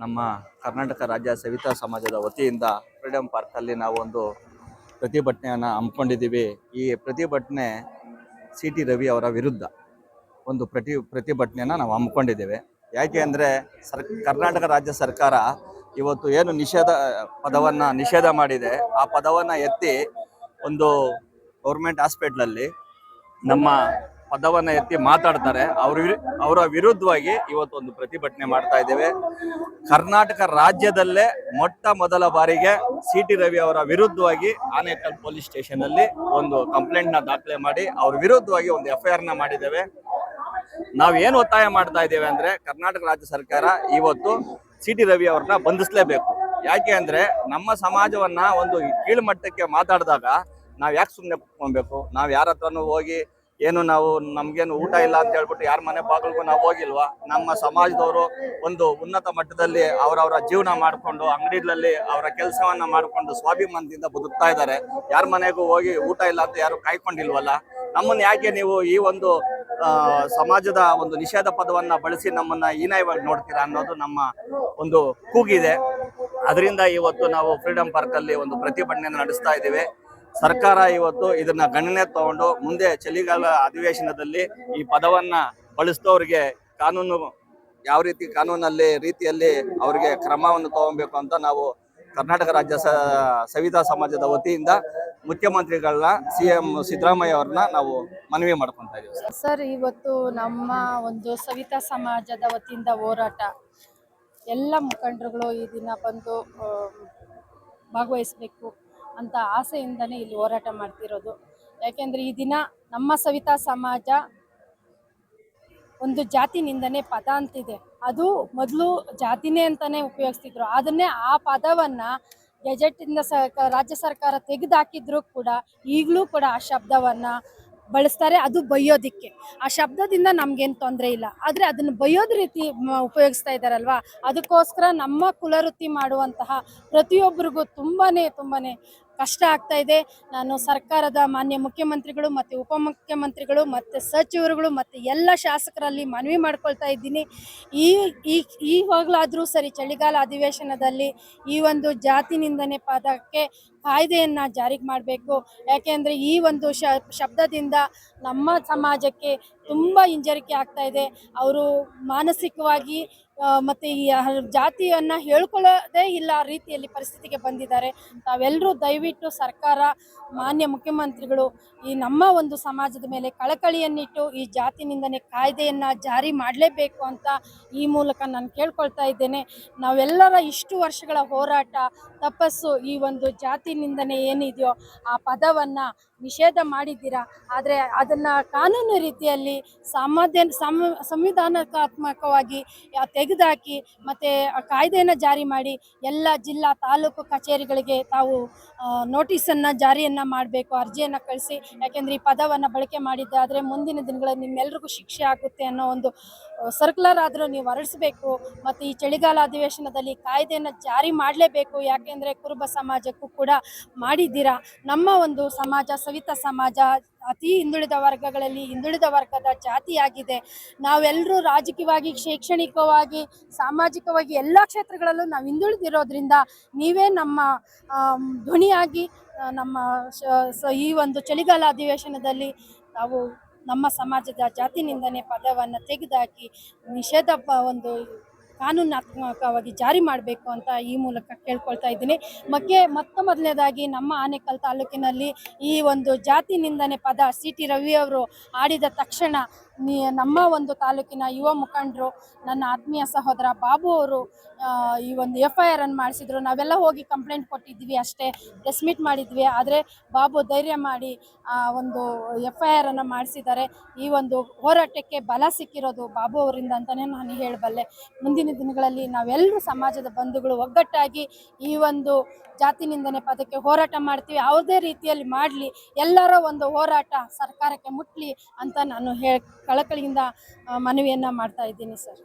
ನಮ್ಮ ಕರ್ನಾಟಕ ರಾಜ್ಯ ಸವಿತಾ ಸಮಾಜದ ವತಿಯಿಂದ ಫ್ರೀಡಂ ಪಾರ್ಕಲ್ಲಿ ನಾವು ಒಂದು ಪ್ರತಿಭಟನೆಯನ್ನು ಹಮ್ಮಿಕೊಂಡಿದ್ದೀವಿ. ಈ ಪ್ರತಿಭಟನೆ ಸಿ.ಟಿ. ರವಿ ಅವರ ವಿರುದ್ಧ ಒಂದು ಪ್ರತಿಭಟನೆಯನ್ನು ನಾವು ಹಮ್ಮಿಕೊಂಡಿದ್ದೇವೆ. ಯಾಕೆ ಅಂದರೆ ಕರ್ನಾಟಕ ರಾಜ್ಯ ಸರ್ಕಾರ ಇವತ್ತು ಏನು ಪದವನ್ನು ನಿಷೇಧ ಮಾಡಿದೆ, ಆ ಪದವನ್ನು ಎತ್ತಿ ಒಂದು ಗೌರ್ಮೆಂಟ್ ಹಾಸ್ಪಿಟ್ಲಲ್ಲಿ ನಮ್ಮ ಪದವನ್ನು ಎತ್ತಿ ಮಾತಾಡ್ತಾರೆ. ಅವರ ವಿರುದ್ಧವಾಗಿ ಇವತ್ತು ಒಂದು ಪ್ರತಿಭಟನೆ ಮಾಡ್ತಾ ಇದ್ದೇವೆ. ಕರ್ನಾಟಕ ರಾಜ್ಯದಲ್ಲೇ ಮೊದಲ ಬಾರಿಗೆ ಸಿ.ಟಿ. ರವಿ ಅವರ ವಿರುದ್ಧವಾಗಿ ಆನೇಕಲ್ ಪೊಲೀಸ್ ಸ್ಟೇಷನ್ ಅಲ್ಲಿ ಒಂದು ಕಂಪ್ಲೇಂಟ್ನ ದಾಖಲೆ ಮಾಡಿ ಅವ್ರ ವಿರುದ್ಧವಾಗಿ ಒಂದು FIR ಮಾಡಿದ್ದೇವೆ. ನಾವೇನು ಒತ್ತಾಯ ಮಾಡ್ತಾ ಇದ್ದೇವೆ ಅಂದ್ರೆ ಕರ್ನಾಟಕ ರಾಜ್ಯ ಸರ್ಕಾರ ಇವತ್ತು ಸಿ.ಟಿ. ರವಿ ಅವ್ರನ್ನ ಬಂಧಿಸಲೇಬೇಕು. ಯಾಕೆ ಅಂದ್ರೆ ನಮ್ಮ ಸಮಾಜವನ್ನ ಒಂದು ಕೀಳ್ಮಟ್ಟಕ್ಕೆ ಮಾತಾಡಿದಾಗ ನಾವ್ ಯಾಕೆ ಸುಮ್ಮನೆ ಕುತ್ಕೊಬೇಕು? ನಾವ್ ಯಾರ ಹತ್ರನೂ ಹೋಗಿ ಏನು ನಮ್ಗೇನು ಊಟ ಇಲ್ಲ ಅಂತ ಹೇಳ್ಬಿಟ್ಟು ಯಾರ ಮನೆ ಬಾಗಿಲಿಗೂ ನಾವು ಹೋಗಿಲ್ವಾ? ನಮ್ಮ ಸಮಾಜದವರು ಒಂದು ಉನ್ನತ ಮಟ್ಟದಲ್ಲಿ ಅವರವರ ಜೀವನ ಮಾಡಿಕೊಂಡು ಅಂಗಡಿಗಳಲ್ಲಿ ಅವರ ಕೆಲಸವನ್ನ ಮಾಡಿಕೊಂಡು ಸ್ವಾಭಿಮಾನದಿಂದ ಬದುಕ್ತಾ ಇದ್ದಾರೆ. ಯಾರ ಮನೆಗೂ ಹೋಗಿ ಊಟ ಇಲ್ಲ ಅಂತ ಯಾರು ಕಾಯ್ಕೊಂಡಿಲ್ವಲ್ಲ? ನಮ್ಮನ್ನ ಯಾಕೆ ನೀವು ಈ ಒಂದು ಸಮಾಜದ ಒಂದು ನಿಷೇಧ ಪದವನ್ನ ಬಳಸಿ ನಮ್ಮನ್ನ ಹೀನಾಯವಾಗಿ ನೋಡ್ತೀರಾ ಅನ್ನೋದು ನಮ್ಮ ಒಂದು ಕೂಗಿದೆ. ಅದರಿಂದ ಇವತ್ತು ನಾವು ಫ್ರೀಡಂ ಪಾರ್ಕ್ ಅಲ್ಲಿ ಒಂದು ಪ್ರತಿಭಟನೆಯನ್ನು ನಡೆಸ್ತಾ ಇದ್ದೇವೆ. ಸರ್ಕಾರ ಇವತ್ತು ಇದನ್ನ ಗಣನೆ ತಗೊಂಡು ಮುಂದೆ ಚಳಿಗಾಲ ಅಧಿವೇಶನದಲ್ಲಿ ಈ ಪದವನ್ನ ಬಳಸಿದವರಿಗೆ ಯಾವ ರೀತಿಯಲ್ಲಿ ಅವರಿಗೆ ಕ್ರಮವನ್ನು ತಗೊಬೇಕು ಅಂತ ನಾವು ಕರ್ನಾಟಕ ರಾಜ್ಯ ಸವಿತಾ ಸಮಾಜದ ವತಿಯಿಂದ ಮುಖ್ಯಮಂತ್ರಿಗಳನ್ನ CM ಸಿದ್ದರಾಮಯ್ಯ ಅವ್ರನ್ನ ನಾವು ಮನವಿ ಮಾಡ್ಕೊಂತಾ ಇದ್ದೀವಿ. ಸರ್, ಇವತ್ತು ನಮ್ಮ ಒಂದು ಸವಿತಾ ಸಮಾಜದ ವತಿಯಿಂದ ಹೋರಾಟ, ಎಲ್ಲ ಮುಖಂಡರುಗಳು ಈ ದಿನ ಬಂದು ಭಾಗವಹಿಸಬೇಕು ಅಂತ ಆಸೆಯಿಂದನೇ ಇಲ್ಲಿ ಹೋರಾಟ ಮಾಡ್ತಿರೋದು. ಯಾಕೆಂದರೆ ಈ ದಿನ ನಮ್ಮ ಸವಿತಾ ಸಮಾಜ ಒಂದು ಜಾತಿ ನಿಂದನೆ ಪದ ಅಂತಿದೆ. ಅದು ಮೊದಲು ಜಾತಿನೇ ಅಂತಾನೆ ಉಪಯೋಗಿಸ್ತಿದ್ರು. ಅದನ್ನೇ ಆ ಪದವನ್ನು ಗೆಜೆಟಿಂದ ರಾಜ್ಯ ಸರ್ಕಾರ ತೆಗೆದುಹಾಕಿದ್ರು ಕೂಡ ಈಗಲೂ ಕೂಡ ಆ ಶಬ್ದವನ್ನು ಬಳಸ್ತಾರೆ. ಅದು ಬೈಯೋದಿಕ್ಕೆ. ಆ ಶಬ್ದದಿಂದ ನಮ್ಗೇನು ತೊಂದರೆ ಇಲ್ಲ, ಆದರೆ ಅದನ್ನು ಬೈಯೋದ ರೀತಿ ಉಪಯೋಗಿಸ್ತಾ ಇದ್ದಾರಲ್ವ, ಅದಕ್ಕೋಸ್ಕರ ನಮ್ಮ ಕುಲವೃತ್ತಿ ಮಾಡುವಂತಹ ಪ್ರತಿಯೊಬ್ಬರಿಗೂ ತುಂಬಾ ಕಷ್ಟ ಆಗ್ತಾ ಇದೆ. ನಾನು ಸರ್ಕಾರದ ಮಾನ್ಯ ಮುಖ್ಯಮಂತ್ರಿಗಳು ಮತ್ತು ಉಪಮುಖ್ಯಮಂತ್ರಿಗಳು ಮತ್ತು ಸಚಿವರುಗಳು ಮತ್ತು ಎಲ್ಲ ಶಾಸಕರಲ್ಲಿ ಮನವಿ ಮಾಡ್ಕೊಳ್ತಾ ಇದ್ದೀನಿ. ಈವಾಗಲಾದರೂ ಸರಿ ಚಳಿಗಾಲ ಅಧಿವೇಶನದಲ್ಲಿ ಈ ಒಂದು ಜಾತಿ ನಿಂದನೆ ಪದಕ್ಕೆ ಕಾಯ್ದೆಯನ್ನು ಜಾರಿಗೆ ಮಾಡಬೇಕು. ಯಾಕೆಂದರೆ ಈ ಒಂದು ಶಬ್ದದಿಂದ ನಮ್ಮ ಸಮಾಜಕ್ಕೆ ತುಂಬ ಹಿಂಜರಿಕೆ ಆಗ್ತಾ ಇದೆ. ಅವರು ಮಾನಸಿಕವಾಗಿ ಮತ್ತು ಈ ಜಾತಿಯನ್ನು ಹೇಳ್ಕೊಳ್ಳೋದೇ ಇಲ್ಲ ರೀತಿಯಲ್ಲಿ ಪರಿಸ್ಥಿತಿಗೆ ಬಂದಿದ್ದಾರೆ. ತಾವೆಲ್ಲರೂ ದಯವಿಟ್ಟು ಸರ್ಕಾರ, ಮಾನ್ಯ ಮುಖ್ಯಮಂತ್ರಿಗಳು ಈ ನಮ್ಮ ಒಂದು ಸಮಾಜದ ಮೇಲೆ ಕಳಕಳಿಯನ್ನಿಟ್ಟು ಈ ಜಾತಿ ನಿಂದನೆ ಕಾಯ್ದೆಯನ್ನು ಜಾರಿ ಮಾಡಲೇಬೇಕು ಅಂತ ಈ ಮೂಲಕ ನಾನು ಕೇಳ್ಕೊಳ್ತಾ ಇದ್ದೇನೆ. ನಾವೆಲ್ಲರ ಇಷ್ಟು ವರ್ಷಗಳ ಹೋರಾಟ ತಪಸ್ಸು, ಈ ಒಂದು ಜಾತಿ ನಿಂದನೆ ಏನಿದೆಯೋ ಆ ಪದವನ್ನು ನಿಷೇಧ ಮಾಡಿದ್ದೀರಾ, ಆದರೆ ಅದನ್ನು ಕಾನೂನು ರೀತಿಯಲ್ಲಿ ಸಂವಿಧಾನಾತ್ಮಕವಾಗಿ ತೆಗೆದುಹಾಕಿ ಮತ್ತು ಆ ಕಾಯ್ದೆಯನ್ನು ಜಾರಿ ಮಾಡಿ ಎಲ್ಲ ಜಿಲ್ಲಾ ತಾಲೂಕು ಕಚೇರಿಗಳಿಗೆ ತಾವು ನೋಟಿಸನ್ನು ಜಾರಿಯನ್ನು ಮಾಡಬೇಕು, ಅರ್ಜಿಯನ್ನು ಕಳಿಸಿ. ಯಾಕೆಂದರೆ ಈ ಪದವನ್ನು ಬಳಕೆ ಮಾಡಿದ್ದಾದರೆ ಮುಂದಿನ ದಿನಗಳಲ್ಲಿ ನಿಮ್ಮೆಲ್ರಿಗೂ ಶಿಕ್ಷೆ ಆಗುತ್ತೆ ಅನ್ನೋ ಒಂದು ಸರ್ಕ್ಯುಲರ್ ಆದರೂ ನೀವು ಹೊರಡಿಸಬೇಕು. ಮತ್ತು ಈ ಚಳಿಗಾಲ ಅಧಿವೇಶನದಲ್ಲಿ ಕಾಯ್ದೆಯನ್ನು ಜಾರಿ ಮಾಡಲೇಬೇಕು. ಯಾಕೆಂದರೆ ಕುರುಬ ಸಮಾಜಕ್ಕೂ ಕೂಡ ಮಾಡಿದ್ದೀರಾ. ನಮ್ಮ ಒಂದು ಸಮಾಜ ಸವಿತಾ ಸಮಾಜ ಅತಿ ಹಿಂದುಳಿದ ವರ್ಗಗಳಲ್ಲಿ ಹಿಂದುಳಿದ ವರ್ಗದ ಜಾತಿಯಾಗಿದೆ. ನಾವೆಲ್ಲರೂ ರಾಜಕೀಯವಾಗಿ, ಶೈಕ್ಷಣಿಕವಾಗಿ, ಸಾಮಾಜಿಕವಾಗಿ ಎಲ್ಲ ಕ್ಷೇತ್ರಗಳಲ್ಲೂ ನಾವು ಹಿಂದುಳಿದಿರೋದ್ರಿಂದ ನೀವೇ ನಮ್ಮ ಧ್ವನಿಯಾಗಿ ನಮ್ಮ ಈ ಒಂದು ಚಳಿಗಾಲ ಅಧಿವೇಶನದಲ್ಲಿ ನಾವು ನಮ್ಮ ಸಮಾಜದ ಜಾತಿ ನಿಂದನೆ ಪದವನ್ನು ತೆಗೆದುಹಾಕಿ ನಿಷೇಧ ಒಂದು ಕಾನೂನಾತ್ಮಕವಾಗಿ ಜಾರಿ ಮಾಡಬೇಕು ಅಂತ ಈ ಮೂಲಕ ಕೇಳ್ಕೊಳ್ತಾ ಇದ್ದೀನಿ. ಮೊದಲನೇದಾಗಿ ನಮ್ಮ ಆನೇಕಲ್ ತಾಲೂಕಿನಲ್ಲಿ ಈ ಒಂದು ಜಾತಿ ನಿಂದನೆ ಪದ CT ರವಿ ಅವರು ಆಡಿದ ತಕ್ಷಣ ನಮ್ಮ ಒಂದು ತಾಲೂಕಿನ ಯುವ ಮುಖಂಡರು, ನನ್ನ ಆತ್ಮೀಯ ಸಹೋದರ ಬಾಬು ಅವರು ಈ ಒಂದು FIR ಅನ್ನು ಮಾಡಿಸಿದ್ರು. ನಾವೆಲ್ಲ ಹೋಗಿ ಕಂಪ್ಲೇಂಟ್ ಕೊಟ್ಟಿದ್ವಿ, ಅಷ್ಟೇ ಪ್ರೆಸ್ ಮೀಟ್ ಮಾಡಿದ್ವಿ. ಆದರೆ ಬಾಬು ಧೈರ್ಯ ಮಾಡಿ ಒಂದು FIR ಅನ್ನು ಮಾಡಿಸಿದ್ದಾರೆ. ಈ ಒಂದು ಹೋರಾಟಕ್ಕೆ ಬಲ ಸಿಕ್ಕಿರೋದು ಬಾಬು ಅವರಿಂದ ಅಂತಲೇ ನಾನು ಹೇಳಬಲ್ಲೆ. ಮುಂದಿನ ದಿನಗಳಲ್ಲಿ ನಾವೆಲ್ಲರೂ ಸಮಾಜದ ಬಂಧುಗಳು ಒಗ್ಗಟ್ಟಾಗಿ ಈ ಒಂದು ಜಾತಿ ನಿಂದನೆ ಪದಕ್ಕೆ ಹೋರಾಟ ಮಾಡ್ತೀವಿ. ಯಾವುದೇ ರೀತಿಯಲ್ಲಿ ಮಾಡಲಿ, ಎಲ್ಲರ ಒಂದು ಹೋರಾಟ ಸರ್ಕಾರಕ್ಕೆ ಮುಟ್ಟಲಿ ಅಂತ ನಾನು ಕಳಕಳಿಯಿಂದ ಮನವಿಯನ್ನು ಮಾಡ್ತಾ ಇದ್ದೀನಿ ಸರ್.